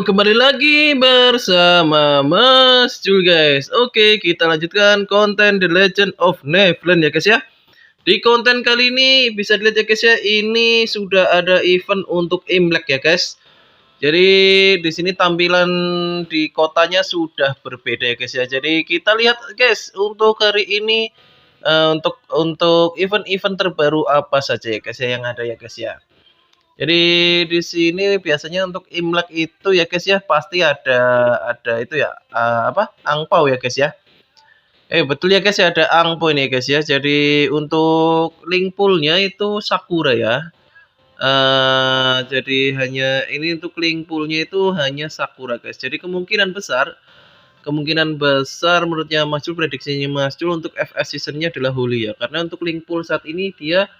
Kembali lagi bersama Mas Jul guys. Oke, kita lanjutkan konten The Legend of Neverland ya guys ya. Di konten kali ini bisa dilihat ya guys ya, ini sudah ada event untuk Imlek ya guys. Jadi di sini tampilan di kotanya sudah berbeda ya guys ya. Jadi kita lihat guys untuk hari ini untuk event-event terbaru apa saja ya guys ya yang ada ya guys ya. Jadi di sini biasanya untuk Imlek itu ya guys ya pasti ada itu ya angpau ya guys ya. Betul ya guys ya, ada angpau ini ya guys ya. Jadi untuk link poolnya itu Sakura ya. Jadi hanya ini untuk link poolnya itu hanya Sakura guys. Jadi kemungkinan besar menurutnya Mas Jul, prediksinya Mas Jul untuk FS seasonnya adalah Holy ya. Karena untuk link pool saat ini dia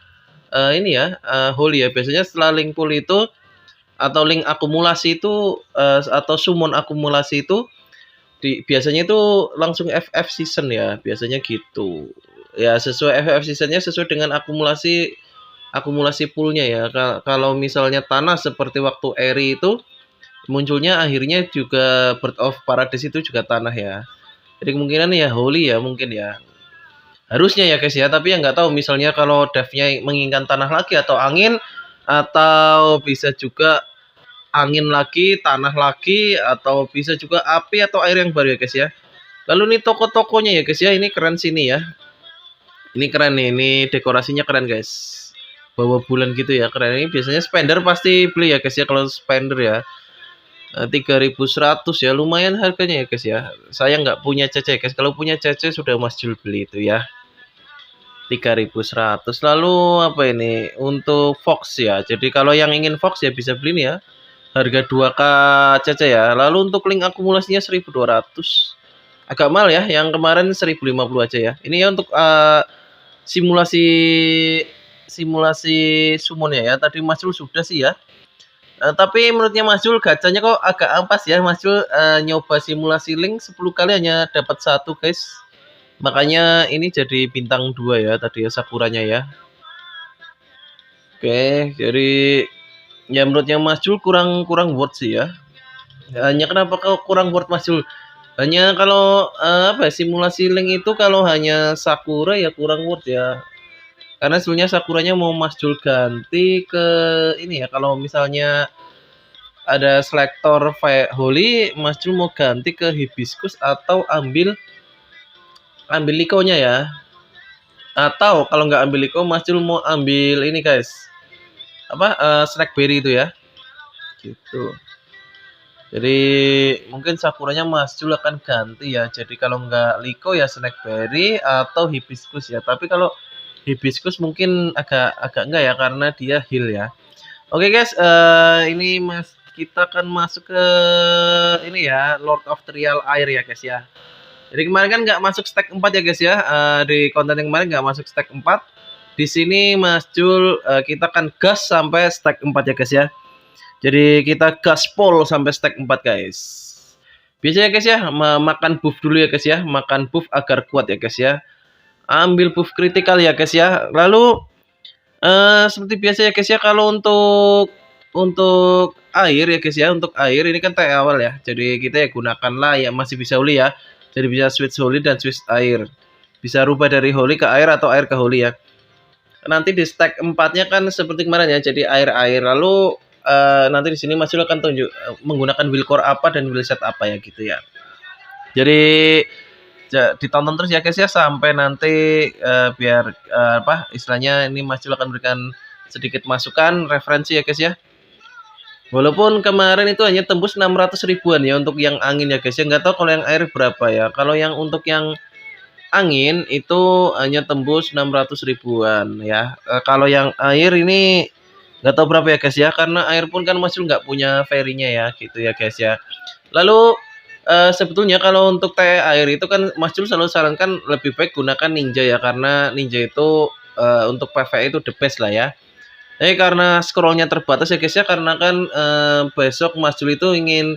Holy ya. Biasanya setelah link pool itu atau link akumulasi itu atau summon akumulasi itu biasanya itu langsung FF season ya, biasanya gitu. Ya sesuai FF seasonnya sesuai dengan akumulasi poolnya ya. Kalau misalnya tanah seperti waktu Eri itu munculnya akhirnya juga Bird of Paradise itu juga tanah ya. Jadi kemungkinan ya Holy ya mungkin ya. Harusnya ya guys ya, tapi ya nggak tahu misalnya kalau devnya menginginkan tanah lagi atau angin, atau bisa juga angin lagi, tanah lagi, atau bisa juga api atau air yang baru ya guys ya. Lalu nih toko-tokonya ya guys ya, ini keren sini ya. Ini keren nih, ini dekorasinya keren guys. Bawa bulan gitu ya, keren. Ini biasanya spender pasti beli ya guys ya, kalau spender ya. 3.100 ya, lumayan harganya ya guys ya. Saya nggak punya CC guys, kalau punya CC sudah Mas Jul beli itu ya. 3.100. Lalu apa ini? Untuk Fox ya. Jadi kalau yang ingin Fox ya bisa beli nih ya. Harga 2K CC ya. Lalu untuk link akumulasinya 1.200. Agak mahal ya. Yang kemarin 1.050 aja ya. Ini ya untuk simulasi summon ya. Tadi Mas Jul sudah sih ya. Tapi menurutnya Mas Jul gacanya kok agak ampas ya. Mas Jul nyoba simulasi link 10 kali hanya dapat 1 guys. Makanya ini jadi bintang 2 ya tadi ya Sakuranya ya. Oke, jadi ya menurutnya Mas Jul kurang worth sih ya. Hanya kenapa kok kurang worth Mas Jul? Hanya kalau simulasi link itu kalau hanya Sakura ya kurang worth ya. Karena sebenarnya Sakuranya mau Mas Jul ganti ke ini ya, kalau misalnya ada selektor Holy, Mas Jul mau ganti ke Hibiscus atau ambil Likonya ya. Atau kalau nggak ambil Liko, Mas Jul mau ambil ini guys. Snackberry itu ya. Gitu. Jadi mungkin Sakuranya Mas Jul akan ganti ya. Jadi kalau nggak Liko ya Snackberry atau Hibiscus ya. Tapi kalau Hibiscus mungkin agak enggak ya karena dia heal ya. Oke guys, ini kita akan masuk ke ini ya, Lord of Trial Air ya guys ya. Jadi kemarin kan nggak masuk stack 4 ya guys ya. Di konten yang kemarin nggak masuk stack 4. Di sini Mas Jul kita akan gas sampai stack 4 ya guys ya. Jadi kita gaspol sampai stack 4 guys. Biasanya guys ya, makan buff dulu ya guys ya. Makan buff agar kuat ya guys ya. Ambil buff kritikal ya guys ya. Lalu seperti biasa ya guys ya, kalau untuk air ya guys ya, untuk air ini kan teh awal ya. Jadi kita ya gunakanlah yang masih bisa Holy ya. Jadi bisa switch Holy dan switch air. Bisa rubah dari Holy ke air atau air ke Holy ya. Nanti di stack 4-nya kan seperti kemarin ya, jadi air-air. Lalu nanti di sini Mas Jul akan tunjuk menggunakan will core apa dan will set apa ya gitu ya. Jadi ditonton terus ya guys ya sampai nanti biar istilahnya ini Mas Jul akan berikan sedikit masukan referensi ya guys ya. Walaupun kemarin itu hanya tembus 600 ribuan ya untuk yang angin ya guys ya. Nggak tahu kalau yang air berapa ya. Kalau yang untuk yang angin itu hanya tembus 600 ribuan ya. Kalau yang air ini nggak tahu berapa ya guys ya. Karena air pun kan masih nggak punya ferry-nya ya gitu ya guys ya. Lalu sebetulnya kalau untuk teh air itu kan Mas Jul selalu sarankan lebih baik gunakan ninja ya. Karena ninja itu untuk PvE itu the best lah ya. Karena scrollnya terbatas ya guys ya, karena kan besok Mas Jul itu ingin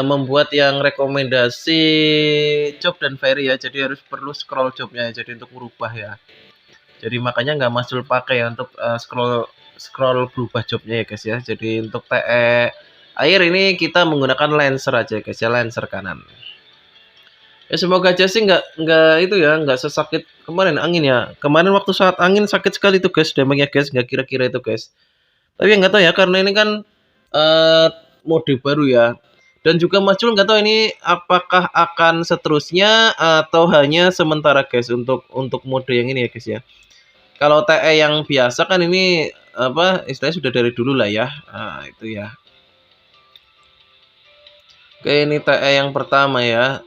membuat yang rekomendasi job dan ferry ya, jadi harus perlu scroll jobnya ya, jadi untuk merubah ya. Jadi makanya nggak Mas Jul pakai ya untuk scroll berubah jobnya ya guys ya. Jadi untuk TE Air ini kita menggunakan Lancer aja guys ya, Lancer kanan. Ya semoga aja sih nggak itu ya, nggak sesakit kemarin angin ya. Kemarin waktu saat angin sakit sekali tuh guys, damage-nya guys, nggak kira-kira itu guys. Tapi nggak tahu ya, karena ini kan mode baru ya. Dan juga Mas Jul nggak tahu ini apakah akan seterusnya atau hanya sementara guys untuk mode yang ini ya guys ya. Kalau TE yang biasa kan ini apa istilahnya sudah dari dulu lah ya. Nah, itu ya. Oke, ini TE yang pertama ya.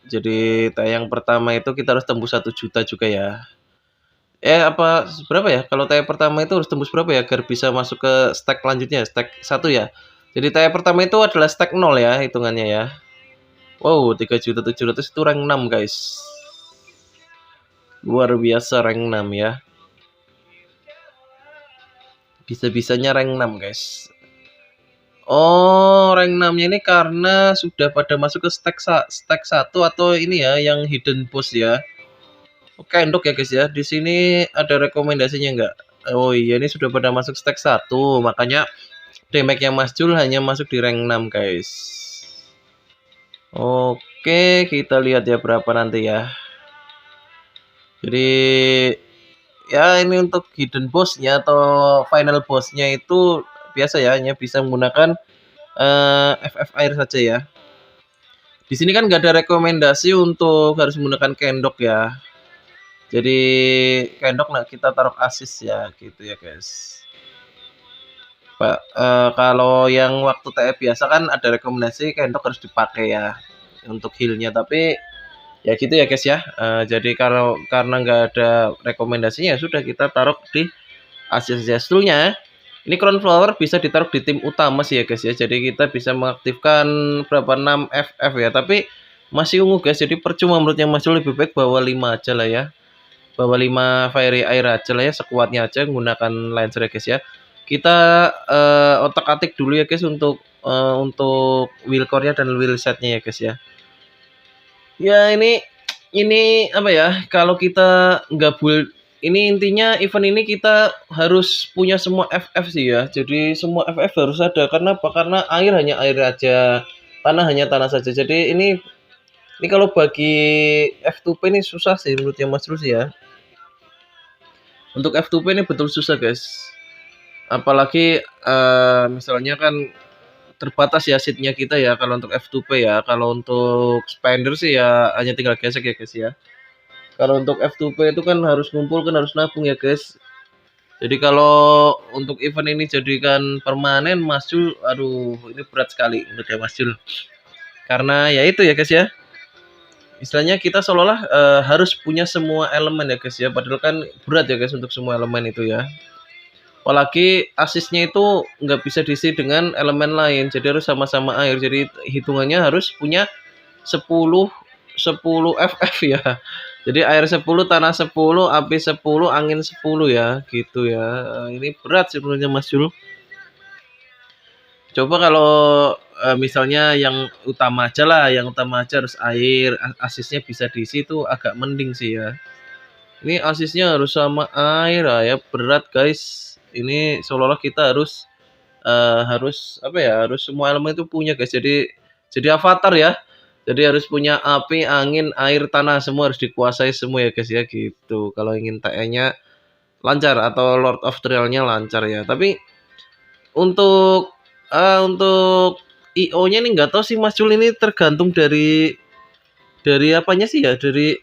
Jadi TE yang pertama itu kita harus tembus 1 juta juga ya. Apa berapa ya? Kalau TE pertama itu harus tembus berapa ya agar bisa masuk ke stack lanjutnya, stack 1 ya. Jadi TE pertama itu adalah stack 0 ya hitungannya ya. Wow, 3.700.000 itu rank 6 guys. Luar biasa rank 6 ya. Bisa-bisanya rank 6 guys. Oh, rank 6-nya ini karena sudah pada masuk ke stack 1 atau ini ya yang hidden boss ya. Oke, endok ya guys ya. Di sini ada rekomendasinya enggak? Oh iya, ini sudah pada masuk stack 1, makanya damage-nya Mas Jul hanya masuk di rank 6 guys. Oke, kita lihat ya berapa nanti ya. Jadi ya ini untuk hidden boss-nya atau final boss-nya itu biasa ya, hanya bisa menggunakan FF air saja ya. Di sini kan nggak ada rekomendasi untuk harus menggunakan kendok ya. Jadi kendok nah kita taruh asis ya, gitu ya guys. Pak, kalau yang waktu TF biasa kan ada rekomendasi kendok harus dipakai ya untuk healnya, tapi ya gitu ya guys ya. Jadi kalau karena nggak ada rekomendasinya sudah kita taruh di asis gesturnya. Ini crown flower bisa ditaruh di tim utama sih ya guys ya. Jadi kita bisa mengaktifkan berapa 6 FF ya. Tapi masih ungu guys. Jadi percuma menurutnya masih lebih baik bawa 5 aja lah ya. Bawa 5 fiery air aja lah ya, sekuatnya aja menggunakan Lancer ya guys ya. Kita otak-atik dulu ya guys untuk wheel core-nya dan wheel set-nya ya guys ya. Ya ini apa ya? Kalau kita nggak build ini intinya event ini kita harus punya semua FF sih ya. Jadi semua FF harus ada. Karena apa? Karena air hanya air aja, tanah hanya tanah saja. Jadi ini kalau bagi F2P ini susah sih menurutnya Mas Rus ya. Untuk F2P ini betul susah guys. Apalagi misalnya kan terbatas ya seatnya kita ya kalau untuk F2P ya. Kalau untuk spender sih ya hanya tinggal gesek ya guys ya. Kalau untuk F2P itu kan harus ngumpul kan harus nabung ya guys. Jadi kalau untuk event ini jadikan permanen Mas Jul, aduh ini berat sekali menurut ya Mas Jul. Karena ya itu ya guys ya. Istilahnya kita seolah-olah harus punya semua elemen ya guys ya. Padahal kan berat ya guys untuk semua elemen itu ya. Apalagi asisnya itu nggak bisa diisi dengan elemen lain. Jadi harus sama-sama air. Jadi hitungannya harus punya 10 FF ya. Jadi air 10, tanah 10, api 10, angin 10 ya, gitu ya. Ini berat sebenarnya Mas Jul. Coba kalau misalnya yang utama aja lah, yang utama aja harus air, asisnya bisa diisi itu agak mending sih ya. Ini asisnya harus sama air ya, berat guys. Ini seolah-olah kita harus apa ya? Harus semua elemen itu punya guys. Jadi avatar ya. Jadi harus punya api, angin, air, tanah semua harus dikuasai semua ya guys ya gitu. Kalau ingin TE-nya lancar atau Lord of Trial-nya lancar ya. Tapi untuk IO-nya ini nggak tahu sih Mas Jul, ini tergantung dari apanya sih ya. Dari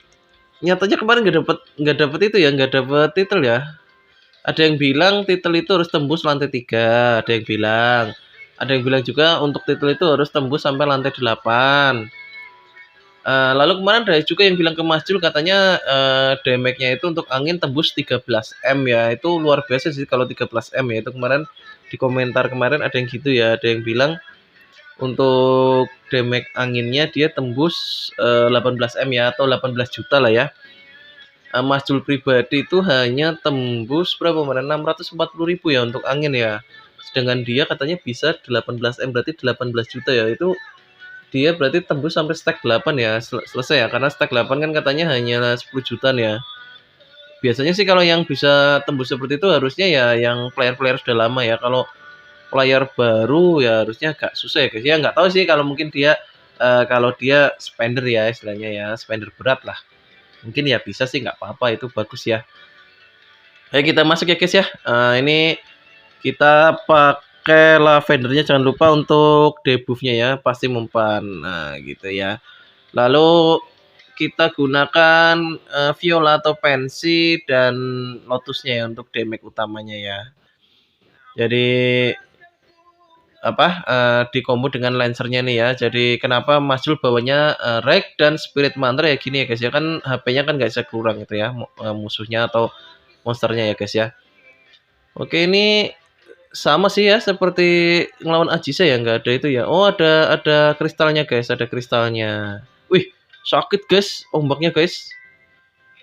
nyatanya kemarin nggak dapat itu ya, nggak dapat titel ya. Ada yang bilang titel itu harus tembus lantai 3, ada yang bilang. Ada yang bilang juga untuk titel itu harus tembus sampai lantai 8. Lalu kemarin ada juga yang bilang ke Mas Jul katanya damage-nya itu untuk angin tembus 13M ya. Itu luar biasa sih kalau 13M ya. Itu kemarin di komentar kemarin ada yang gitu ya. Ada yang bilang untuk damage anginnya dia tembus 18M ya atau 18 juta lah ya. Mas Jul pribadi itu hanya tembus berapa kemarin? 640.000 ya untuk angin ya. Sedangkan dia katanya bisa 18M berarti 18 juta ya. Itu dia berarti tembus sampai stack 8 ya, selesai ya, karena stack 8 kan katanya hanya 10 jutaan ya. Biasanya sih kalau yang bisa tembus seperti itu harusnya ya yang player-player sudah lama ya. Kalau player baru ya harusnya agak susah ya guys ya. Nggak tahu sih kalau mungkin dia kalau dia spender ya istilahnya ya, spender berat lah. Mungkin ya bisa sih, nggak apa-apa, itu bagus ya. Ayo kita masuk ya guys ya. Ini kita pakai lavendernya, jangan lupa untuk debuffnya ya, pasti mempan. Nah gitu ya. Lalu kita gunakan viola atau pensi dan lotusnya ya untuk damage utamanya ya. Jadi apa di combo dengan lancernya nih ya. Jadi kenapa Mas Jul bawanya Rek dan Spirit Mantra ya gini ya guys ya, kan HP-nya kan nggak bisa kurang gitu ya, musuhnya atau monsternya ya guys ya. Oke, ini sama sih ya seperti ngelawan Ajisa ya, nggak ada itu ya. Oh ada kristalnya guys, ada kristalnya. Wih sakit guys ombaknya guys.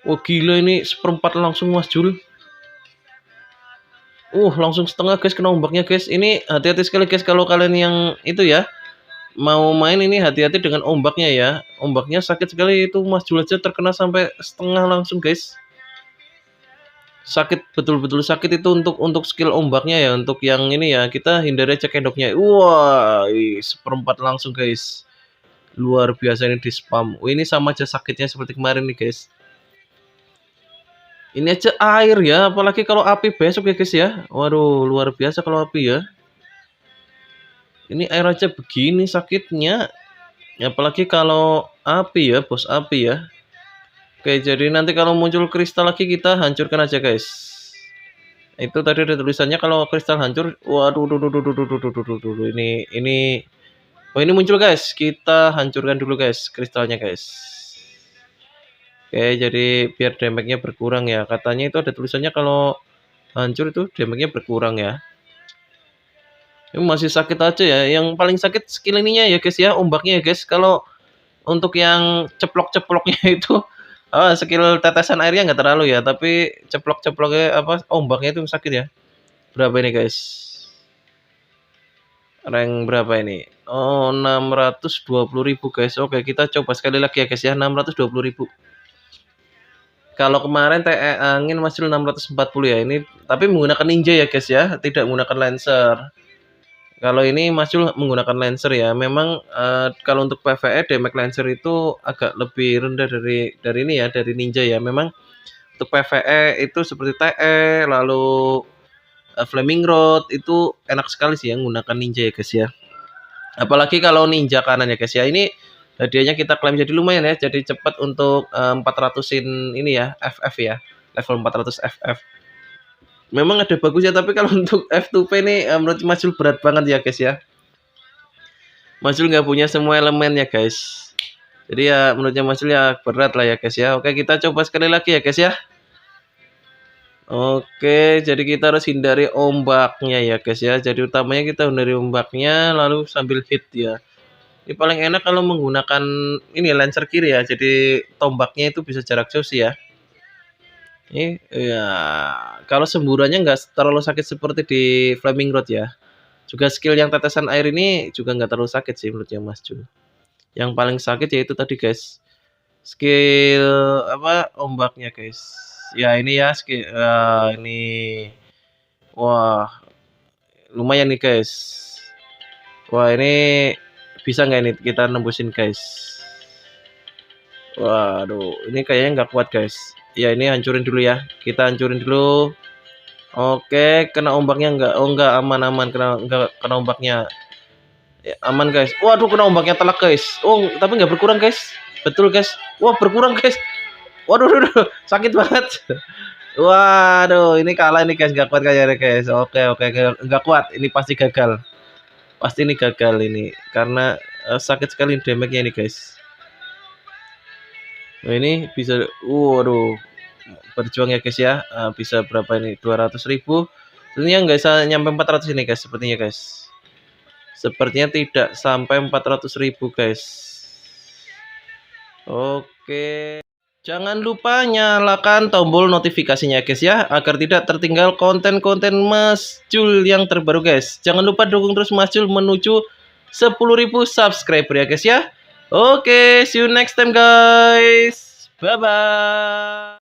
Oh gila, ini seperempat langsung Mas Jul. Langsung setengah guys kena ombaknya guys. Ini hati-hati sekali guys kalau kalian yang itu ya mau main, ini hati-hati dengan ombaknya ya. Ombaknya sakit sekali, itu Mas Jul aja terkena sampai setengah langsung guys. Sakit, betul-betul sakit itu untuk skill ombaknya ya. Untuk yang ini ya kita hindari aja kedoknya. Wah, seperempat langsung guys. Luar biasa ini di spam. Ini sama aja sakitnya seperti kemarin nih guys. Ini aja air ya, apalagi kalau api besok ya guys ya. Waduh, luar biasa kalau api ya. Ini air aja begini sakitnya. Apalagi kalau api ya, bos api ya. Oke, jadi nanti kalau muncul kristal lagi kita hancurkan aja guys. Itu tadi ada tulisannya kalau kristal hancur. Waduh, ini. Oh, ini muncul guys. Kita hancurkan dulu guys kristalnya guys. Oke, jadi biar damage-nya berkurang ya. Katanya itu ada tulisannya kalau hancur itu damage-nya berkurang ya. Ini masih sakit aja ya. Yang paling sakit skill ininya ya guys ya, ombaknya ya guys. Kalau untuk yang ceplok-ceploknya itu skill tetesan airnya nggak terlalu ya, tapi ceplok-ceploknya ombaknya itu sakit ya. Berapa ini guys? Rank berapa ini? Oh, 620.000 guys. Oke, kita coba sekali lagi ya guys ya, 620.000. Kalau kemarin TE angin masih 640 ya. Ini tapi menggunakan ninja ya guys ya, tidak menggunakan lancer. Kalau ini Masjul menggunakan lancer ya. Memang kalau untuk PvE damage lancer itu agak lebih rendah dari ini ya, dari ninja ya. Memang untuk PvE itu seperti TE lalu Flaming Rod itu enak sekali sih yang menggunakan ninja ya guys ya. Apalagi kalau ninja kanan ya guys ya. Ini hadiahnya kita klaim jadi lumayan ya. Jadi cepat untuk 400-in ini ya, FF ya. Level 400 FF. Memang ada bagusnya, tapi kalau untuk F2P ini menurut Masjul berat banget ya guys ya. Masjul nggak punya semua elemen ya guys. Jadi ya menurutnya Masjul ya berat lah ya guys ya. Oke, kita coba sekali lagi ya guys ya. Oke, jadi kita harus hindari ombaknya ya guys ya. Jadi utamanya kita hindari ombaknya lalu sambil hit ya. Ini paling enak kalau menggunakan ini lancer kiri ya. Jadi tombaknya itu bisa jarak jauh sih ya. Ini ya kalau semburannya nggak terlalu sakit seperti di Flaming Rod ya. Juga skill yang tetesan air ini juga nggak terlalu sakit sih menurutnya Mas Jul. Yang paling sakit yaitu tadi guys, skill ombaknya guys. Ya ini ya skill ini. Wah, lumayan nih guys. Wah, ini bisa nggak ini kita nembusin guys? Waduh, ini kayaknya nggak kuat guys. Ya ini hancurin dulu ya. Kita hancurin dulu. Oke, kena ombaknya enggak? Oh enggak, aman kena ombaknya. Ya, aman guys. Waduh, kena ombaknya telak guys. Oh, tapi nggak berkurang guys. Betul guys. Wah, berkurang guys. Waduh, sakit banget. Waduh, ini kalah ini guys, nggak kuat kayaknya guys. Oke, nggak kuat. Ini pasti gagal. Pasti ini gagal ini karena sakit sekali damage-nya ini guys. Nah, ini bisa, waduh, berjuang ya guys ya. Bisa berapa ini? 200.000. Tentunya nggak bisa nyampe 400 ini guys, sepertinya guys. Sepertinya tidak sampai 400.000 guys. Oke. Jangan lupa nyalakan tombol notifikasinya guys ya, agar tidak tertinggal konten-konten Mas Jul yang terbaru guys. Jangan lupa dukung terus Mas Jul menuju 10.000 subscriber ya guys ya. Oke, see you next time guys. Bye-bye.